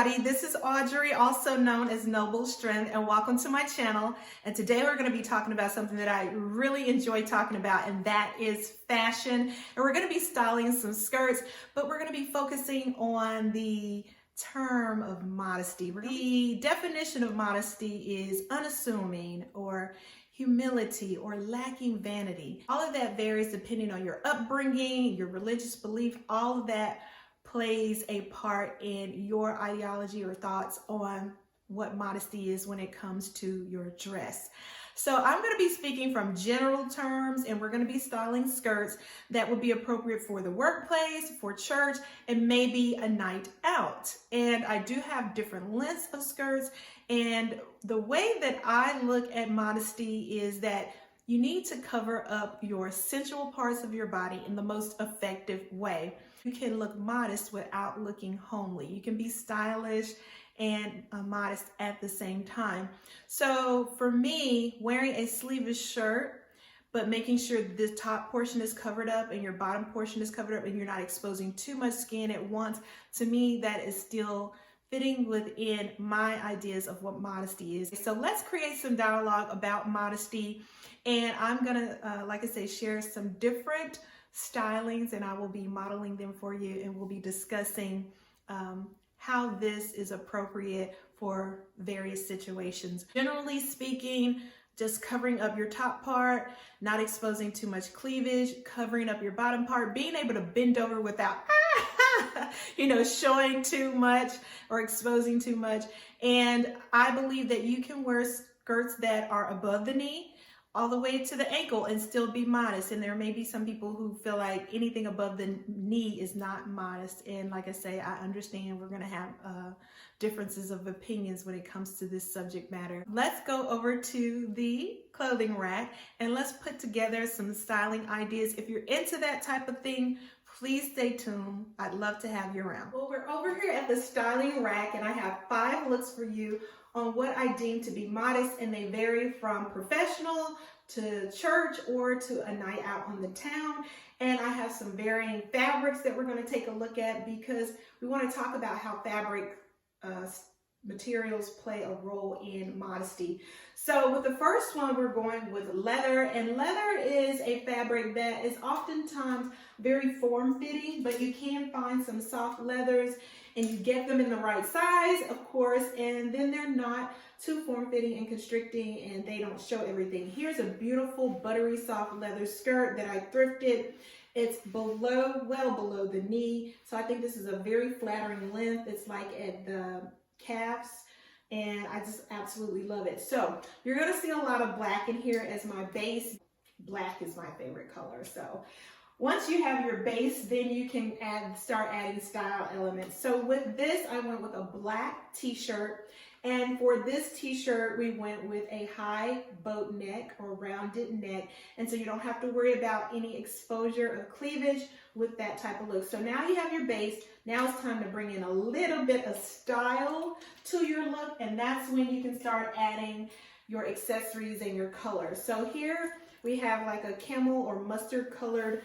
everybody, this is Audrey, also known as Noble Strength, and welcome to my channel. And today we're going to be talking about something that I really enjoy talking about, and that is fashion. And we're going to be styling some skirts, but we're going to be focusing on the term of modesty. The definition of modesty is unassuming or humility or lacking vanity. All of that varies depending on your upbringing, your religious belief, all of that plays a part in your ideology or thoughts on what modesty is when it comes to your dress. So I'm going to be speaking from general terms, and we're going to be styling skirts that would be appropriate for the workplace, for church, and maybe a night out. And I do have different lengths of skirts, and the way that I look at modesty is that you need to cover up your sensual parts of your body in the most effective way. You can look modest without looking homely. You can be stylish and modest at the same time. So for me, wearing a sleeveless shirt, but making sure the top portion is covered up and your bottom portion is covered up and you're not exposing too much skin at once, to me, that is still fitting within my ideas of what modesty is. So let's create some dialogue about modesty. And I'm gonna, like I say, share some different stylings, and I will be modeling them for you, and we'll be discussing how this is appropriate for various situations. Generally speaking, just covering up your top part, not exposing too much cleavage, covering up your bottom part, being able to bend over without showing too much or exposing too much. And I believe that you can wear skirts that are above the knee all the way to the ankle and still be modest. And there may be some people who feel like anything above the knee is not modest. And like I say, I understand we're gonna have differences of opinions when it comes to this subject matter. Let's go over to the clothing rack and let's put together some styling ideas. If you're into that type of thing, please stay tuned. I'd love to have you around. Well, we're over here at the styling rack, and I have 5 looks for you on what I deem to be modest, and they vary from professional to church or to a night out on the town. And I have some varying fabrics that we're going to take a look at because we want to talk about how fabric materials play a role in modesty. So with the first one, we're going with leather, and leather is a fabric that is oftentimes very form-fitting, but you can find some soft leathers and you get them in the right size, of course, and then they're not too form-fitting and constricting and they don't show everything. Here's a beautiful buttery soft leather skirt that I thrifted. It's well below the knee, so I think this is a very flattering length. It's like at the calves, and I just absolutely love it. So you're gonna see a lot of black in here as my base. Black is my favorite color. So once you have your base, then you can start adding style elements. So with this, I went with a black t-shirt. And for this t-shirt, we went with a high boat neck or rounded neck. And so you don't have to worry about any exposure or cleavage with that type of look. So now you have your base. Now it's time to bring in a little bit of style to your look. And that's when you can start adding your accessories and your colors. So here we have like a camel or mustard colored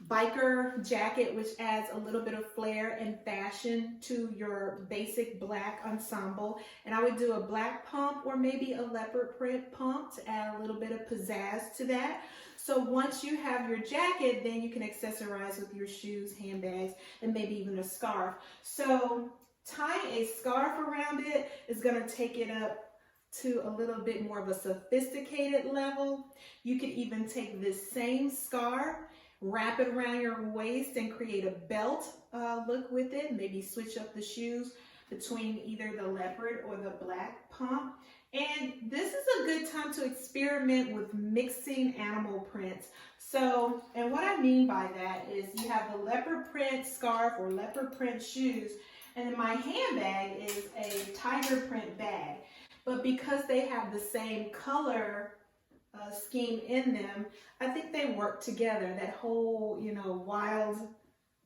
biker jacket, which adds a little bit of flair and fashion to your basic black ensemble. And I would do a black pump or maybe a leopard print pump to add a little bit of pizzazz to that. So once you have your jacket, then you can accessorize with your shoes, handbags, and maybe even a scarf. So tying a scarf around it is going to take it up to a little bit more of a sophisticated level. You could even take this same scarf, wrap it around your waist and create a belt look with it. Maybe switch up the shoes between either the leopard or the black pump. And this is a good time to experiment with mixing animal prints. So, and what I mean by that is you have the leopard print scarf or leopard print shoes, and my handbag is a tiger print bag. But because they have the same color scheme in them, I think they work together. That whole, wild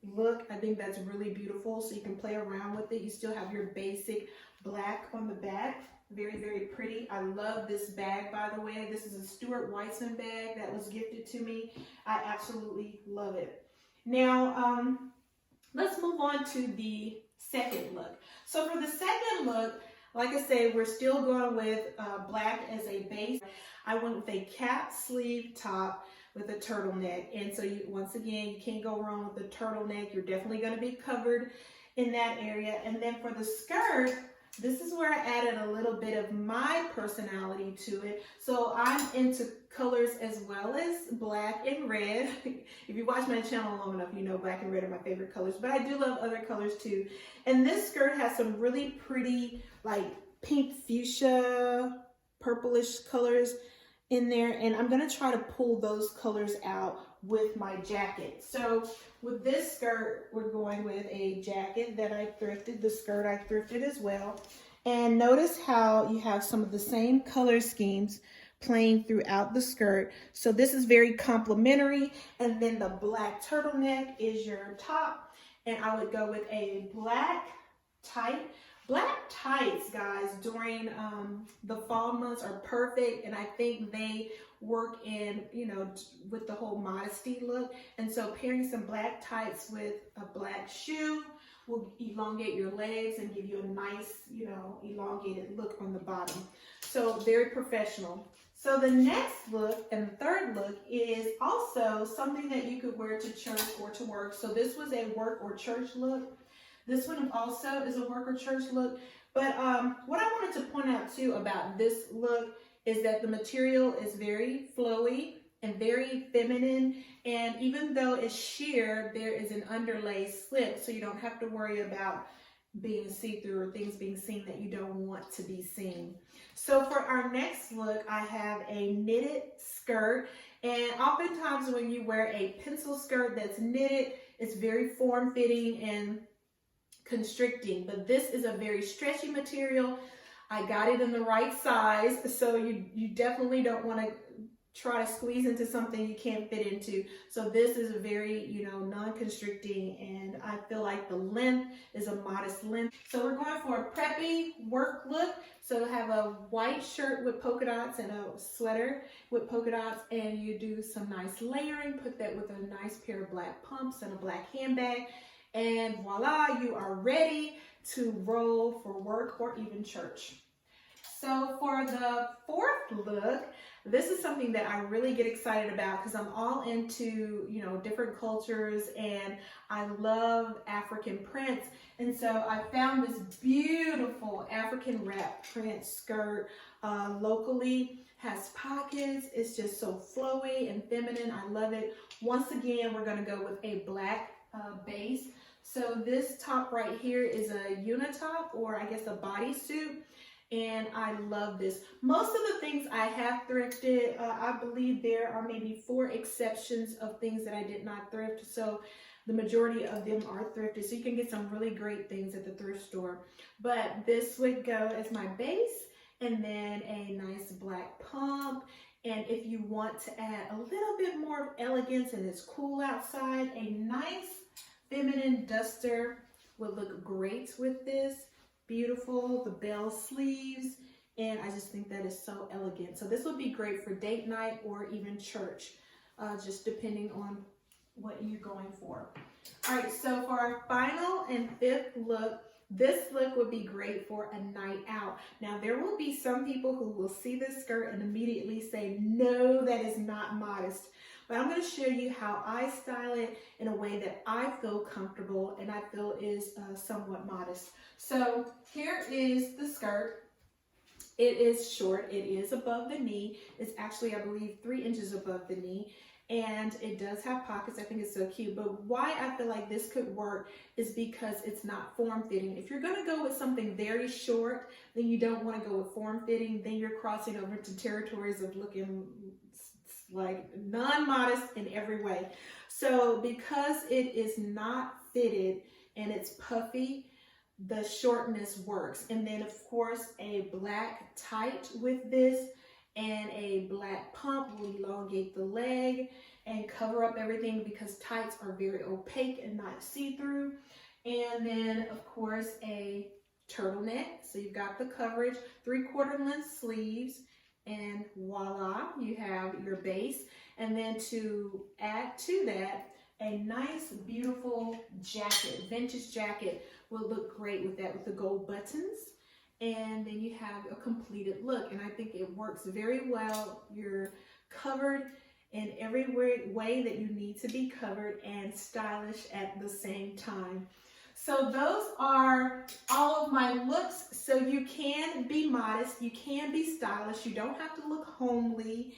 look, I think that's really beautiful. So you can play around with it. You still have your basic black on the back. Very, very pretty. I love this bag, by the way. This is a Stuart Weitzman bag that was gifted to me. I absolutely love it. Now, let's move on to the second look. So for the second look, like I said, we're still going with black as a base. I went with a cap sleeve top with a turtleneck. And so once again, you can't go wrong with the turtleneck. You're definitely going to be covered in that area. And then for the skirt, this is where I added a little bit of my personality to it. So I'm into colors as well as black and red. If you watch my channel long enough, you know black and red are my favorite colors, but I do love other colors too. And this skirt has some really pretty like pink fuchsia, purplish colors in there. And I'm gonna try to pull those colors out with my jacket. So with this skirt, we're going with a jacket that I thrifted. The skirt I thrifted as well. And notice how you have some of the same color schemes playing throughout the skirt. So this is very complimentary. And then the black turtleneck is your top. And I would go with a black tight. Black tights, guys, during the fall months are perfect. And I think they work in, you know, with the whole modesty look. And so pairing some black tights with a black shoe will elongate your legs and give you a nice, you know, elongated look on the bottom. So very professional. So the next look and the third look is also something that you could wear to church or to work. So this was a work or church look. This one also is a work or church look. But what I wanted to point out too about this look is that the material is very flowy and very feminine. And even though it's sheer, there is an underlay slip, so you don't have to worry about being see-through or things being seen that you don't want to be seen. So for our next look, I have a knitted skirt. And oftentimes when you wear a pencil skirt that's knitted, it's very form-fitting and constricting, but this is a very stretchy material. I got it in the right size, so you definitely don't want to try to squeeze into something you can't fit into. So this is a very, you know, non-constricting, and I feel like the length is a modest length. So we're going for a preppy work look. So have a white shirt with polka dots and a sweater with polka dots, and you do some nice layering, put that with a nice pair of black pumps and a black handbag. And voila, you are ready to roll for work or even church. So for the fourth look, this is something that I really get excited about because I'm all into, you know, different cultures, and I love African prints. And so I found this beautiful African wrap print skirt locally. Has pockets. It's just so flowy and feminine. I love it. Once again, we're going to go with a black base. So this top right here is a unitop, or I guess a bodysuit, and I love this. Most of the things I have thrifted, I believe there are maybe 4 exceptions of things that I did not thrift, so the majority of them are thrifted, so you can get some really great things at the thrift store. But this would go as my base, and then a nice black pump. And if you want to add a little bit more of elegance and it's cool outside, a nice feminine duster would look great with this. Beautiful, the bell sleeves, and I just think that is so elegant. So this would be great for date night or even church, just depending on what you're going for. All right, so for our final and fifth look, this look would be great for a night out. Now, there will be some people who will see this skirt and immediately say, no, that is not modest. But I'm going to show you how I style it in a way that I feel comfortable and I feel is somewhat modest. So here is the skirt. It is short. It is above the knee. It's actually, I believe, 3 inches above the knee. And it does have pockets. I think it's so cute. But why I feel like this could work is because it's not form-fitting. If you're going to go with something very short, then you don't want to go with form-fitting. Then you're crossing over into territories of looking like non-modest in every way. So because it is not fitted and it's puffy, the shortness works. And then of course a black tight with this and a black pump will elongate the leg and cover up everything because tights are very opaque and not see-through. And then of course a turtleneck, so you've got the coverage, 3/4 length sleeves, and voila, you have your base. And then to add to that, a nice, beautiful jacket, vintage jacket will look great with that, with the gold buttons. And then you have a completed look, and I think it works very well. You're covered in every way that you need to be covered and stylish at the same time. So those are all of my looks. So you can be modest, you can be stylish, you don't have to look homely,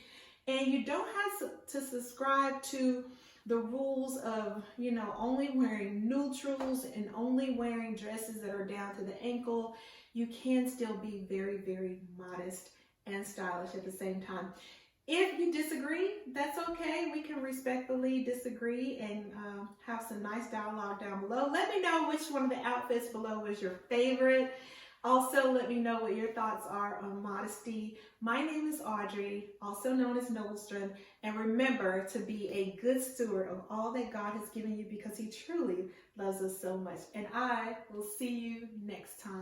and you don't have to subscribe to the rules of, you know, only wearing neutrals and only wearing dresses that are down to the ankle. You can still be very, very modest and stylish at the same time. If you disagree, that's okay. We can respectfully disagree and have some nice dialogue down below. Let me know which one of the outfits below was your favorite. Also, let me know what your thoughts are on modesty. My name is Audrey, also known as Noblestrom, and remember to be a good steward of all that God has given you, because He truly loves us so much. And I will see you next time.